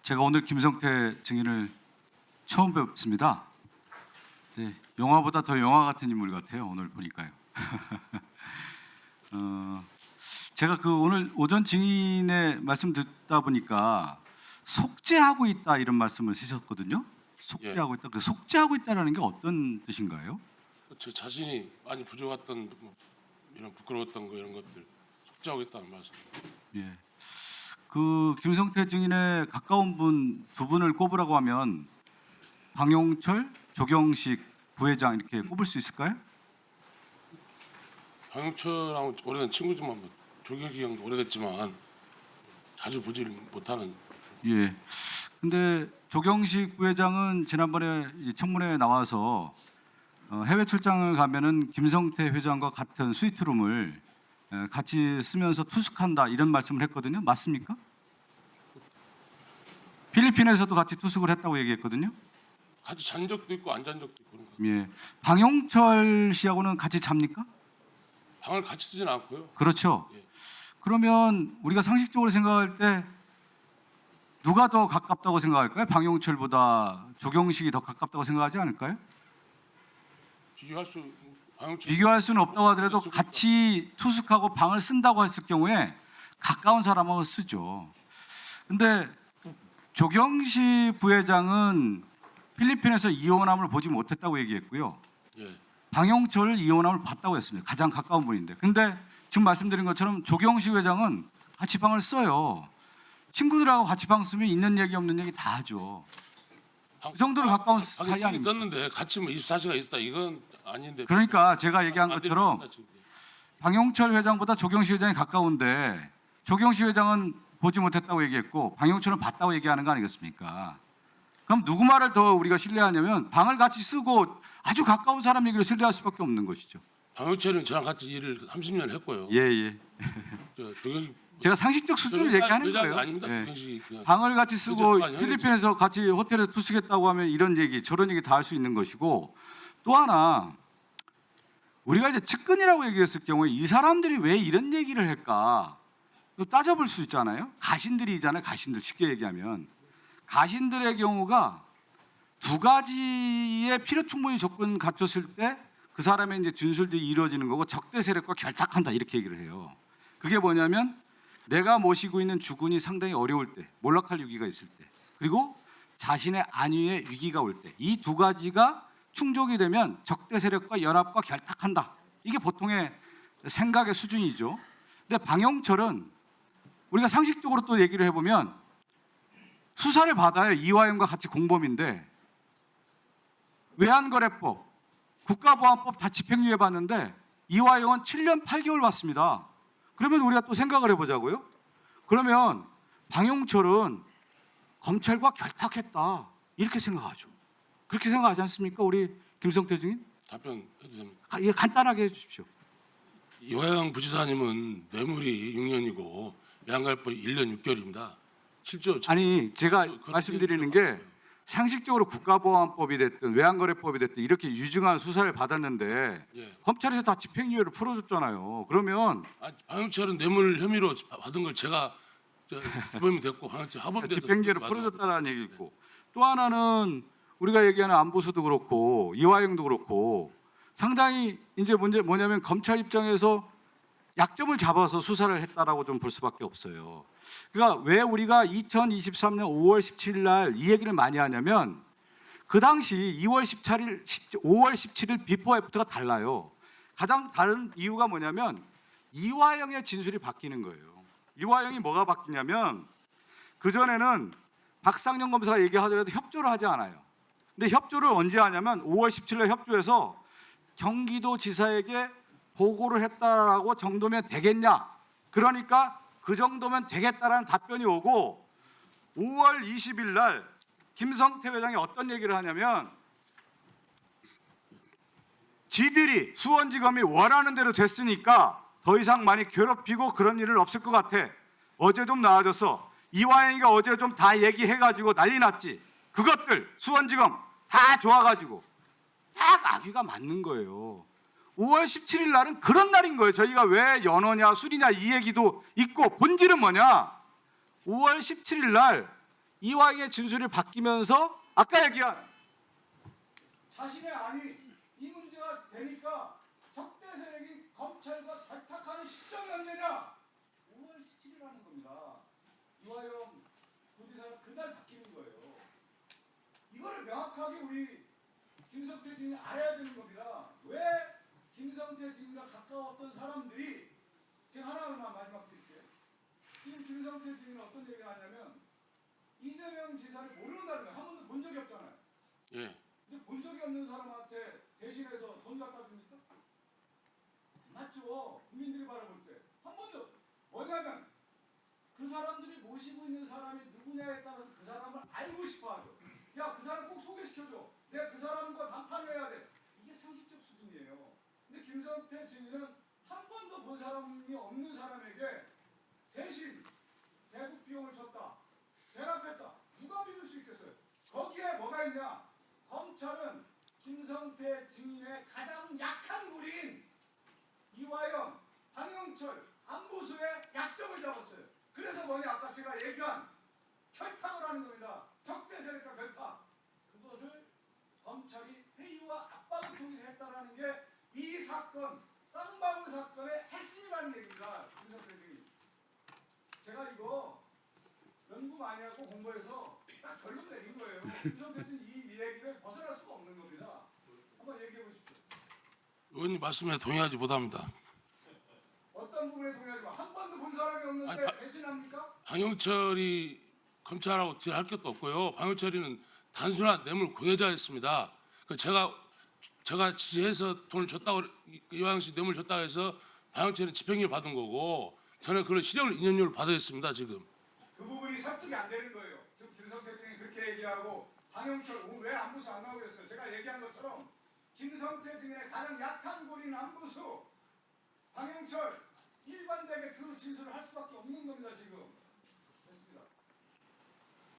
제가 오늘 김성태 증인을 처음 뵙습니다. 네, 영화보다 더 영화 같은 인물 같아요. 오늘 보니까요. 제가 오늘 오전 증인의 말씀 듣다 보니까 속죄하고 있다 이런 말씀을 쓰셨거든요. 속죄하고 있다. 그 속죄하고 있다라는 게 어떤 뜻인가요? 제 자신이 많이 부족했던 이런 부끄러웠던 거 이런 것들 속죄하고 있다는 말씀입니다. 예. 그 김성태 증인의 가까운 분 두 분을 꼽으라고 하면 방용철, 조경식 부회장 이렇게 꼽을 수 있을까요? 방영철하고 오래된 친구지만 뭐 조경식 형도 오래됐지만 자주 보지 못하는. 예. 근데 조경식 부회장은 지난번에 이 청문회에 나와서 해외 출장을 가면은 김성태 회장과 같은 스위트룸을 같이 쓰면서 투숙한다 이런 말씀을 했거든요. 맞습니까? 필리핀에서도 같이 투숙을 했다고 얘기했거든요. 같이 잔 적도 있고 안 잔 적도 있고 그런 거. 예. 방용철 씨하고는 같이 잡니까? 방을 같이 쓰진 않고요. 그렇죠. 예. 그러면 우리가 상식적으로 생각할 때 누가 더 가깝다고 생각할까요? 방용철보다 조경식이 더 가깝다고 생각하지 않을까요? 비교할 수는 없다고 하더라도 같이 투숙하고 방을 쓴다고 했을 경우에 가까운 사람하고 쓰죠. 근데 조경식 부회장은 필리핀에서 이혼함을 보지 못했다고 얘기했고요. 예. 방용철 이혼함을 봤다고 했습니다. 가장 가까운 분인데. 근데 지금 말씀드린 것처럼 조경식 회장은 같이 방을 써요. 친구들하고 같이 방 쓰면 있는 얘기 없는 얘기 다 하죠. 그 정도로 가까운 사이 아닙니까? 있었는데 같이 뭐 24시간 있었다 이건 아닌데. 그러니까 제가 얘기한 것처럼 방용철 회장보다 조경식 회장이 가까운데 조경식 회장은 보지 못했다고 얘기했고 방용철은 봤다고 얘기하는 거 아니겠습니까? 그럼 누구 말을 더 우리가 신뢰하냐면 방을 같이 쓰고 아주 가까운 사람 얘기를 신뢰할 수밖에 없는 것이죠. 방영철은 저랑 같이 일을 30년 했고요. 예. 조경식 제가 상식적 수준을 얘기하는 거예요. 아닙니다. 예. 조경식이 그냥 방을 같이 쓰고 현재 필리핀에서 같이 호텔에 투숙했다고 하면 이런 얘기 저런 얘기 다 할 수 있는 것이고, 또 하나 우리가 이제 측근이라고 얘기했을 경우에 이 사람들이 왜 이런 얘기를 할까 또 따져볼 수 있잖아요. 가신들이잖아요. 가신들 쉽게 얘기하면 가신들의 경우가 두 가지의 필요 충분히 조건 갖췄을 때 그 사람의 이제 진술들이 이루어지는 거고 적대 세력과 결탁한다 이렇게 얘기를 해요. 그게 뭐냐면 내가 모시고 있는 주군이 상당히 어려울 때, 몰락할 위기가 있을 때, 그리고 자신의 안위의 위기가 올 때, 이 두 가지가 충족이 되면 적대 세력과 연합과 결탁한다. 이게 보통의 생각의 수준이죠. 근데 방영철은 우리가 상식적으로 또 얘기를 해보면 수사를 받아요. 이화영과 같이 공범인데 외환거래법, 국가보안법 다 집행유예 받는데 이화영은 7년 8개월 받습니다. 그러면 우리가 또 생각을 해보자고요. 그러면 방용철은 검찰과 결탁했다 이렇게 생각하죠. 그렇게 생각하지 않습니까? 우리 김성태 증인? 답변해도 됩니까? 예, 간단하게 해주십시오. 이화영 부지사님은 뇌물이 6년이고 외환가입법 1년 6개월입니다. 실제 아니 제가 말씀드리는 게 상식적으로 국가보안법이 됐든 외환거래법이 됐든 이렇게 유증한 수사를 받았는데 예. 검찰에서 다 집행유예를 풀어줬잖아요. 그러면 방영철은 뇌물 혐의로 받은 걸 제가 주범이 됐고 방영철 하범돼서 집행유예를 풀어줬다는 얘기 있고, 또 하나는 우리가 얘기하는 안보수도 그렇고 이화영도 그렇고 상당히 이제 문제 뭐냐면 검찰 입장에서 약점을 잡아서 수사를 했다라고 좀 볼 수밖에 없어요. 그러니까 왜 우리가 2023년 5월 17일 날 이 얘기를 많이 하냐면 그 당시 5월 17일 비포 애프터가 달라요. 가장 다른 이유가 뭐냐면 이화영의 진술이 바뀌는 거예요. 이화영이 뭐가 바뀌냐면 그전에는 박상영 검사가 얘기하더라도 협조를 하지 않아요. 근데 협조를 언제 하냐면 5월 17일 날 협조해서 경기도지사에게 보고를 했다라고 정도면 되겠냐? 그러니까 그 정도면 되겠다라는 답변이 오고 5월 20일 날 김성태 회장이 어떤 얘기를 하냐면 지들이 수원지검이 원하는 대로 됐으니까 더 이상 많이 괴롭히고 그런 일은 없을 것 같아. 어제 좀 나아졌어. 이화영이가 어제 좀 다 얘기해가지고 난리 났지. 그것들 수원지검 다 좋아가지고 딱 악의가 맞는 거예요. 5월 17일 날은 그런 날인 거예요. 저희가 왜 연어냐 술이냐 이 얘기도 있고 본질은 뭐냐. 5월 17일 날 이화영의 진술이 바뀌면서 아까 얘기한 자신의 안이 이 문제가 되니까 적대 세력이 검찰과 결탁하는 시점이 언제냐? 5월 17일이라는 겁니다. 이화영 부지사가 그날 바뀌는 거예요. 이거를 명확하게 우리 김성태 증인이 알아야 되는 겁니다. 왜 김성태 증인과 가까웠던 사람들이 제가 하나만 마지막 드릴게요. 지금 김성태 증인은 어떤 얘기를 하냐면 이재명 지사를 모르는다는 거예요. 한 번도 본 적이 없잖아요. 예. 근데 본 적이 없는 사람한테 대신해서 돈 갖다 줍니까? 안 맞죠. 국민들이 바라볼 때. 한 번도. 뭐냐면 그 사람들이 모시고 있는 사람이 누구냐에 따라서 그 사람을 알고 싶어 하죠. 야, 그 사람 꼭 소개시켜줘. 내가 그 사람과 담판을 해야 돼. 이게 상식적 수준이에요. 근데 김성태 증인은 한 번도 본 사람이 없는 사람에게 대신 대북 비용을 줬다. 대납했다. 누가 믿을 수 있겠어요? 거기에 뭐가 있냐? 검찰은 김성태 증인의 가장 약한 무리인 이화영, 황영철, 안보수의 약점을 잡았어요. 그래서 뭐냐? 아까 제가 얘기한 결탁을 하는 겁니다. 적대 세력과 결탁. 그것을 검찰이 회유와 압박을 통해서 했다라는 게 이 사건, 쌍방울 사건의 핵심이라는 얘기입니다. 김성태 증인. 제가 이거 연구 많이 하고 공부해서 딱 결론 내린 거예요. 김성태 증인 이 얘기를 벗어날 수가 없는 겁니다. 한번 얘기해 보십시오. 의원님 말씀에 동의하지 못합니다. 어떤 부분에 동의하지 마. 한 번도 본 사람이 없는데 아니, 배신합니까? 황영철이 검찰하고 딜할 것도 없고요. 황영철이는 단순한 뇌물 공여자였습니다. 그 제가 지지해서 돈을 줬다고 이화영 씨 뇌물 줬다고 해서 황영철은 집행유예 받은 거고 저는 그걸 실형을 2년유를 받아냈습니다. 지금. 그 부분이 설득이 안 되는 거예요. 지금 김성태 증인이 그렇게 얘기하고 황영철 오늘 왜 안부수 안 나오고 그랬어요? 제가 얘기한 것처럼 김성태 증인의 가장 약한 고리는 안부수, 황영철 일관되게 그 진술을 할 수밖에 없는 겁니다. 지금